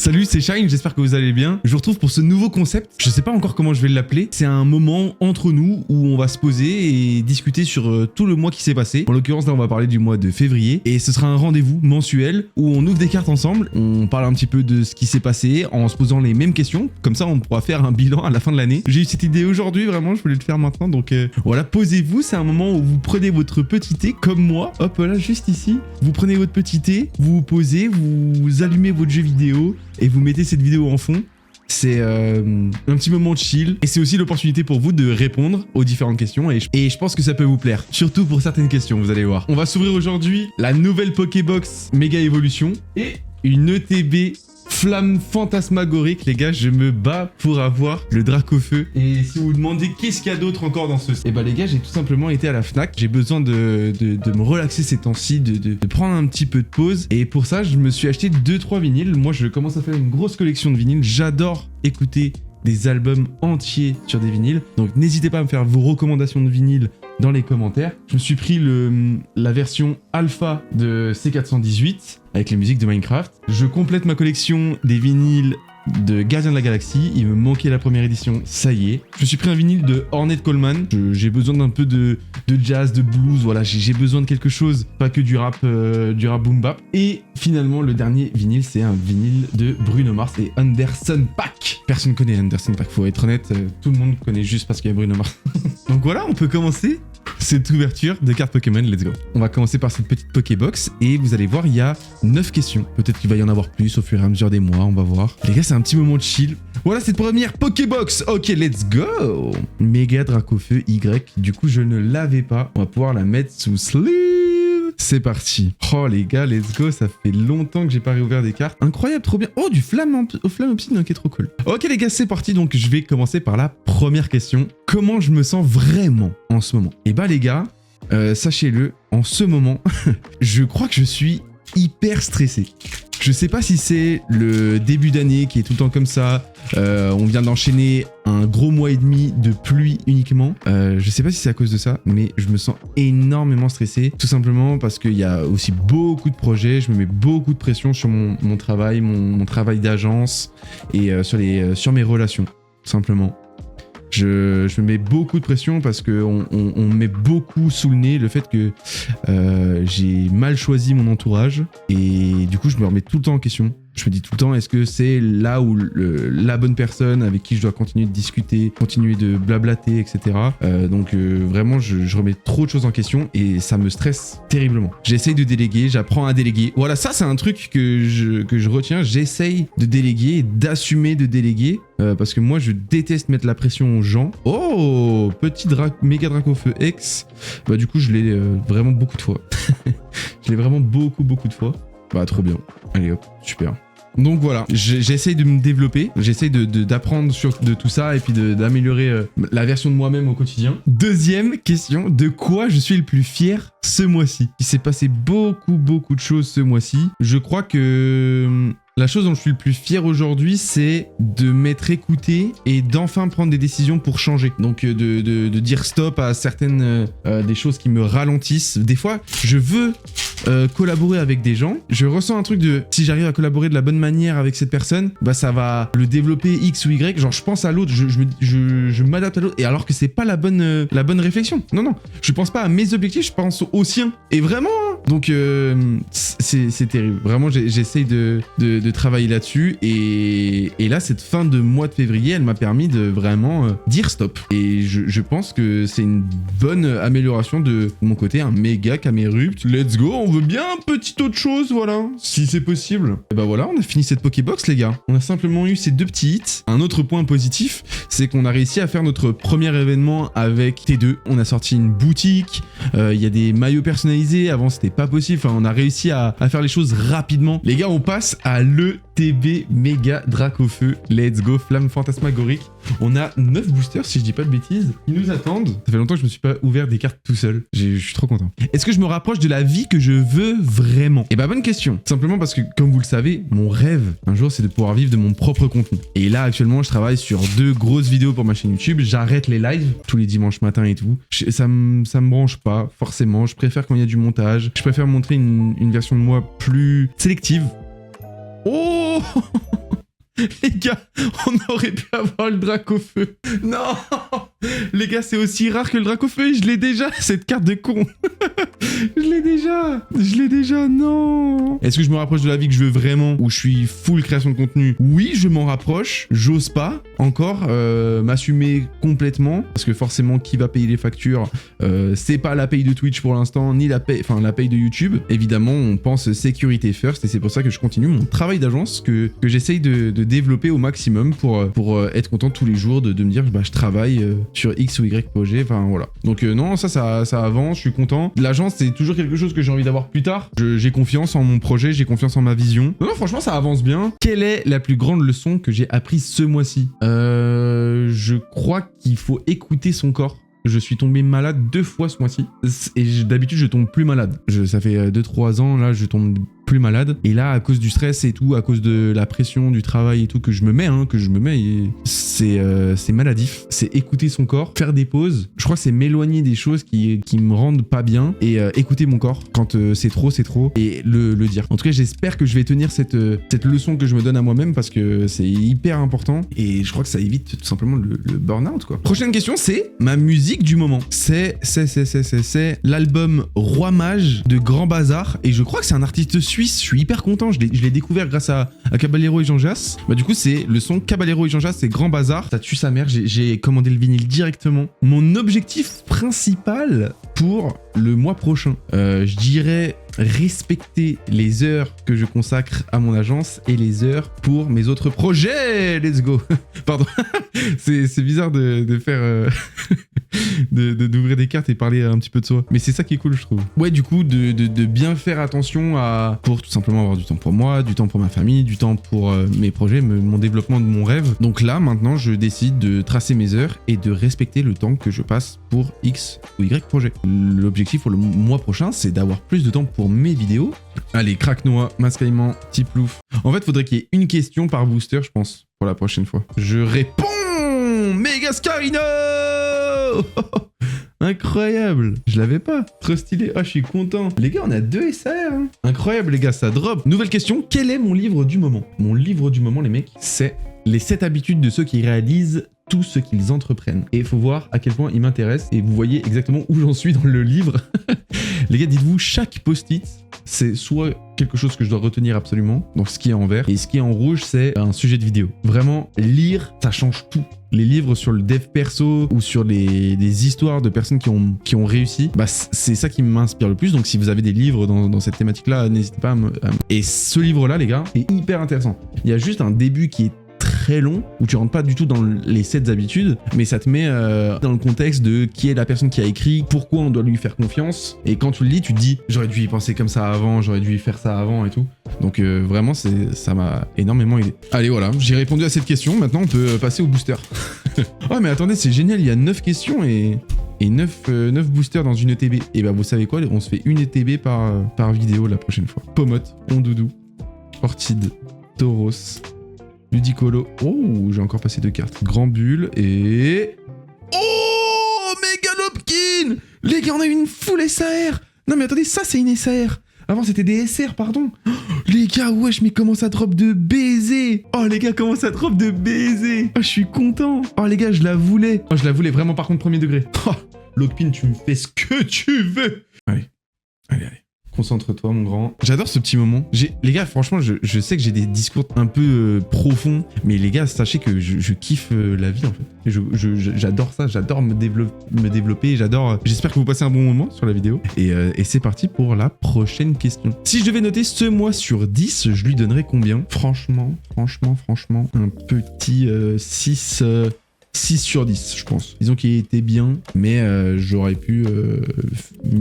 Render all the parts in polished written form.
Salut, c'est Shine, j'espère que vous allez bien. Je vous retrouve pour ce nouveau concept. Je sais pas encore comment je vais l'appeler. C'est un moment entre nous où on va se poser et discuter sur tout le mois qui s'est passé. En l'occurrence, là, on va parler du mois de février. Et ce sera un rendez-vous mensuel où on ouvre des cartes ensemble. On parle un petit peu de ce qui s'est passé en se posant les mêmes questions. Comme ça, on pourra faire un bilan à la fin de l'année. J'ai eu cette idée aujourd'hui, vraiment, je voulais le faire maintenant. Donc voilà, posez-vous. C'est un moment où vous prenez votre petit thé, comme moi. Hop là, juste ici. Vous prenez votre petit thé, vous vous posez, vous allumez votre jeu vidéo et vous mettez cette vidéo en fond. C'est un petit moment de chill et c'est aussi l'opportunité pour vous de répondre aux différentes questions et je pense que ça peut vous plaire, surtout pour certaines questions, vous allez voir. On va s'ouvrir aujourd'hui la nouvelle Pokébox Méga Évolution et une ETB Flamme fantasmagorique, les gars, je me bats pour avoir le Dracofeu. Et si vous vous demandez qu'est-ce qu'il y a d'autre encore dans ce... Eh bah les gars, j'ai tout simplement été à la Fnac. J'ai besoin de me relaxer ces temps-ci, de prendre un petit peu de pause. Et pour ça, je me suis acheté 2-3 vinyles. Moi, je commence à faire une grosse collection de vinyles. J'adore écouter des albums entiers sur des vinyles. Donc n'hésitez pas à me faire vos recommandations de vinyles dans les commentaires. Je me suis pris la version alpha de C418 avec les musiques de Minecraft. Je complète ma collection des vinyles de Gardiens de la Galaxie. Il me manquait la première édition, ça y est. Je me suis pris un vinyle de Ornette Coleman. J'ai besoin d'un peu de jazz, de blues, voilà, j'ai besoin de quelque chose, pas que du rap boom bap. Et finalement, le dernier vinyle, c'est un vinyle de Bruno Mars et Anderson .Paak. Personne connaît Anderson .Paak, faut être honnête, tout le monde connaît juste parce qu'il y a Bruno Mars. Donc voilà, on peut commencer cette ouverture de cartes Pokémon, let's go. On va commencer par cette petite Pokébox et vous allez voir, il y a 9 questions. Peut-être qu'il va y en avoir plus au fur et à mesure des mois, on va voir. Les gars, c'est un petit moment de chill. Voilà cette première Pokébox. Ok, let's go. Méga Dracofeu Y. Du coup, je ne l'avais pas. On va pouvoir la mettre sous sleeve. C'est parti. Oh les gars, let's go. Ça fait longtemps que j'ai pas réouvert des cartes. Incroyable, trop bien. Oh, du flamme obsidienne, ok, trop cool. Ok les gars, c'est parti. Donc je vais commencer par la première question. Comment je me sens vraiment en ce moment? Et bah les gars, sachez-le, en ce moment, je crois que je suis hyper stressé. Je sais pas si c'est le début d'année qui est tout le temps comme ça. On vient d'enchaîner un gros mois et demi de pluie uniquement. Je sais pas si c'est à cause de ça, mais je me sens énormément stressé. Tout simplement parce qu'il y a aussi beaucoup de projets. Je me mets beaucoup de pression sur mon travail, mon travail d'agence et sur mes relations, tout simplement. Je me mets beaucoup de pression parce qu'on me met beaucoup sous le nez le fait que j'ai mal choisi mon entourage et du coup je me remets tout le temps en question. Je me dis tout le temps, est-ce que c'est là où la bonne personne avec qui je dois continuer de discuter, continuer de blablater, etc. Donc vraiment, je remets trop de choses en question et ça me stresse terriblement. J'essaye de déléguer, j'apprends à déléguer. Voilà, ça c'est un truc que je retiens. J'essaye de déléguer et d'assumer de déléguer parce que moi je déteste mettre la pression aux gens. Oh, petit méga Dracofeu X. Bah du coup je l'ai vraiment beaucoup de fois. Je l'ai vraiment beaucoup de fois. Bah trop bien. Allez hop, super. Donc voilà, j'essaye de me développer, j'essaye d'apprendre de tout ça et puis d'améliorer la version de moi-même au quotidien. Deuxième question, de quoi je suis le plus fier ce mois-ci? Il s'est passé beaucoup de choses ce mois-ci. Je crois que la chose dont je suis le plus fier aujourd'hui, c'est de m'être écouté et d'enfin prendre des décisions pour changer. Donc de dire stop à certaines des choses qui me ralentissent. Des fois, je veux collaborer avec des gens. Je ressens un truc de si j'arrive à collaborer de la bonne manière avec cette personne, bah ça va le développer X ou Y. Genre je pense à l'autre, je m'adapte à l'autre. Et alors que c'est pas la bonne réflexion. Non, je pense pas à mes objectifs, je pense aux siens. Et vraiment, hein. Donc c'est terrible. Vraiment, j'essaye de travailler là-dessus et là cette fin de mois de février elle m'a permis de vraiment dire stop et je pense que c'est une bonne amélioration de mon côté, un méga Camérupt. Let's go, on veut bien un petit autre chose, voilà, si c'est possible. Et bah voilà, on a fini cette Pokébox les gars, on a simplement eu ces 2 petits hits. Un autre point positif, c'est qu'on a réussi à faire notre premier événement avec T2. On a sorti une boutique, il y a des maillots personnalisés, avant c'était pas possible, enfin, on a réussi à faire les choses rapidement. Les gars, on passe à l'ETB Méga Dracofeu. Let's go, flamme fantasmagorique. On a 9 boosters, si je dis pas de bêtises, qui nous attendent. Ça fait longtemps que je me suis pas ouvert des cartes tout seul. Je suis trop content. Est-ce que je me rapproche de la vie que je veux vraiment? Eh bah bonne question. Simplement parce que, comme vous le savez, mon rêve, un jour, c'est de pouvoir vivre de mon propre contenu. Et là, actuellement, je travaille sur 2 grosses vidéos pour ma chaîne YouTube. J'arrête les lives tous les dimanches matins et tout. Ça me branche pas, forcément. Je préfère quand il y a du montage. Je préfère montrer une version de moi plus sélective. Oh Les gars, on aurait pu avoir le drac au feu. Non. Les gars, c'est aussi rare que le drac au feu. Je l'ai déjà, cette carte de con. Je l'ai déjà, non. Est-ce que je me rapproche de la vie que je veux vraiment, où je suis full création de contenu? Oui, je m'en rapproche. J'ose pas encore m'assumer complètement, parce que forcément, qui va payer les factures? C'est pas la paye de Twitch pour l'instant, ni la paye de YouTube. Évidemment, on pense sécurité first, et c'est pour ça que je continue mon travail d'agence que j'essaye de développer au maximum pour être content tous les jours de me dire bah, je travaille sur X ou Y projet, enfin voilà. Donc non, ça avance, je suis content. L'agence, c'est toujours quelque chose que j'ai envie d'avoir plus tard. J'ai confiance en mon projet, j'ai confiance en ma vision. Non, franchement, ça avance bien. Quelle est la plus grande leçon que j'ai apprise ce mois-ci? Je crois qu'il faut écouter son corps. Je suis tombé malade 2 fois ce mois-ci. Et d'habitude, je tombe plus malade. Ça fait 2-3 ans, là, je tombe plus malade. Et là, à cause du stress et tout, à cause de la pression du travail et tout que je me mets, c'est maladif. C'est écouter son corps, faire des pauses. Je crois que c'est m'éloigner des choses qui me rendent pas bien et écouter mon corps quand c'est trop et le dire. En tout cas, j'espère que je vais tenir cette leçon que je me donne à moi-même parce que c'est hyper important et je crois que ça évite tout simplement le burn-out, quoi. Prochaine question, c'est ma musique du moment. C'est l'album Roi Mage de Grand Bazar et je crois que c'est un artiste suisse. Je suis hyper content, je l'ai découvert grâce à Caballero et Jean Jass. Bah du coup c'est le son Caballero et Jean Jass, c'est Grand Bazar. Ça tue sa mère, j'ai commandé le vinyle directement. Mon objectif principal pour le mois prochain, je dirais respecter les heures que je consacre à mon agence et les heures pour mes autres projets. Let's go. Pardon. c'est bizarre de faire d'ouvrir des cartes et parler un petit peu de soi, mais c'est ça qui est cool, je trouve. Ouais, du coup de bien faire attention pour tout simplement avoir du temps pour moi, du temps pour ma famille, du temps pour mes projets, mon développement de mon rêve. Donc là maintenant je décide de tracer mes heures et de respecter le temps que je passe pour X ou Y projet. L'objectif pour le mois prochain, c'est d'avoir plus de temps pour mes vidéos. Allez, Crack Noah, Mascaïman, Tiplouf. En fait, faudrait qu'il y ait une question par booster, je pense, pour la prochaine fois. Je réponds Megascarino. Incroyable. Je l'avais pas. Trop stylé. Ah, je suis content. Les gars, on a 2 SAR. Hein. Incroyable, les gars, ça drop. Nouvelle question. Quel est mon livre du moment? Mon livre du moment, les mecs, c'est les 7 habitudes de ceux qui réalisent tout ce qu'ils entreprennent. Et il faut voir à quel point il m'intéresse. Et vous voyez exactement où j'en suis dans le livre. Les gars, dites-vous, chaque post-it, c'est soit quelque chose que je dois retenir absolument, donc ce qui est en vert, et ce qui est en rouge, c'est un sujet de vidéo. Vraiment, lire, ça change tout. Les livres sur le dev perso ou sur des histoires de personnes qui ont réussi, bah c'est ça qui m'inspire le plus. Donc si vous avez des livres dans cette thématique-là, n'hésitez pas à me... Et ce livre-là, les gars, est hyper intéressant. Il y a juste un début qui est très long, où tu rentres pas du tout dans les 7 habitudes, mais ça te met dans le contexte de qui est la personne qui a écrit, pourquoi on doit lui faire confiance, et quand tu le lis, tu te dis j'aurais dû y penser comme ça avant, j'aurais dû y faire ça avant et tout. Donc vraiment, ça m'a énormément aidé. Allez, voilà, j'ai répondu à cette question, maintenant on peut passer au booster. Oh mais attendez, c'est génial, il y a 9 questions et 9 boosters dans une ETB. Et bah vous savez quoi, on se fait une ETB par vidéo la prochaine fois. Pomote, Ondoudou, Ortide, Tauros, Ludicolo. Oh, j'ai encore passé 2 cartes. Grand Bulle et... Oh, Megalopkin. Les gars, on a eu une full SAR. Non mais attendez, ça c'est une SAR. Avant c'était des SR, pardon. Oh, les gars, wesh, mais comment ça drop de baiser. Oh les gars, comment ça drop de baiser. Oh, je suis content. Oh les gars, je la voulais. Oh, je la voulais vraiment par contre premier degré. Oh, Lockpin, tu me fais ce que tu veux. Allez. Concentre-toi, mon grand. J'adore ce petit moment. Les gars, franchement, je sais que j'ai des discours un peu profonds, mais les gars, sachez que je kiffe la vie, en fait. J'adore ça, j'adore me développer, J'espère que vous passez un bon moment sur la vidéo. Et c'est parti pour la prochaine question. Si je devais noter ce mois sur 10, je lui donnerais combien? Franchement, un petit 6 sur 10, je pense. Disons qu'il était bien, mais j'aurais pu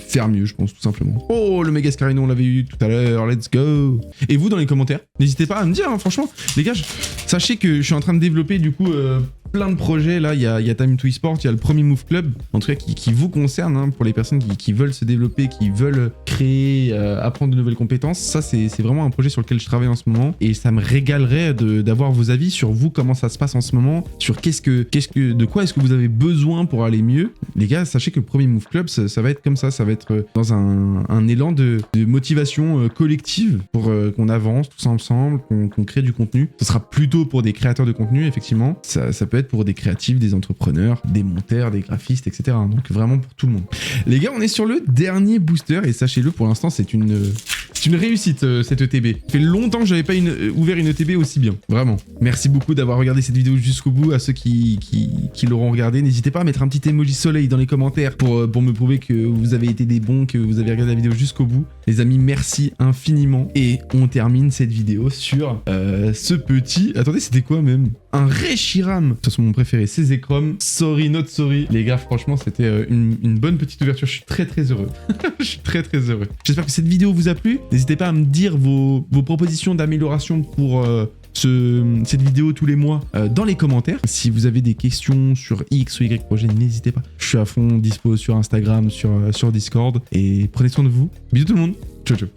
faire mieux, je pense, tout simplement. Oh, le Megascarino, on l'avait eu tout à l'heure, let's go. Et vous, dans les commentaires, n'hésitez pas à me dire, hein, franchement. Les gars, sachez que je suis en train de développer, du coup, plein de projets là, il y a Time to Esport, il y a le premier Move Club, en tout cas qui vous concerne, hein, pour les personnes qui veulent se développer, qui veulent créer, apprendre de nouvelles compétences. Ça c'est vraiment un projet sur lequel je travaille en ce moment et ça me régalerait d'avoir vos avis sur vous, comment ça se passe en ce moment, sur de quoi est-ce que vous avez besoin pour aller mieux. Les gars, sachez que le premier Move Club, ça va être comme ça va être dans un élan de motivation collective pour qu'on avance tous ensemble, qu'on crée du contenu. Ce sera plutôt pour des créateurs de contenu, effectivement. Ça peut être pour des créatifs, des entrepreneurs, des monteurs, des graphistes, etc. Donc vraiment pour tout le monde. Les gars, on est sur le dernier booster et sachez-le, pour l'instant, c'est une réussite cette ETB. Ça fait longtemps que j'avais pas ouvert une ETB aussi bien. Vraiment. Merci beaucoup d'avoir regardé cette vidéo jusqu'au bout. À ceux qui l'auront regardé, n'hésitez pas à mettre un petit emoji soleil dans les commentaires pour me prouver que vous avez été des bons, que vous avez regardé la vidéo jusqu'au bout. Les amis, merci infiniment. Et on termine cette vidéo sur ce petit... Attendez, c'était quoi même? Un Reshiram. De toute façon, mon préféré, c'est Zekrom. Sorry, not sorry. Les gars, franchement, c'était une bonne petite ouverture. Je suis très très heureux. Je suis très très heureux. J'espère que cette vidéo vous a plu. N'hésitez pas à me dire vos propositions d'amélioration pour cette vidéo tous les mois dans les commentaires. Si vous avez des questions sur X ou Y projet, n'hésitez pas. Je suis à fond dispo sur Instagram, sur Discord. Et prenez soin de vous. Bisous tout le monde. Ciao ciao.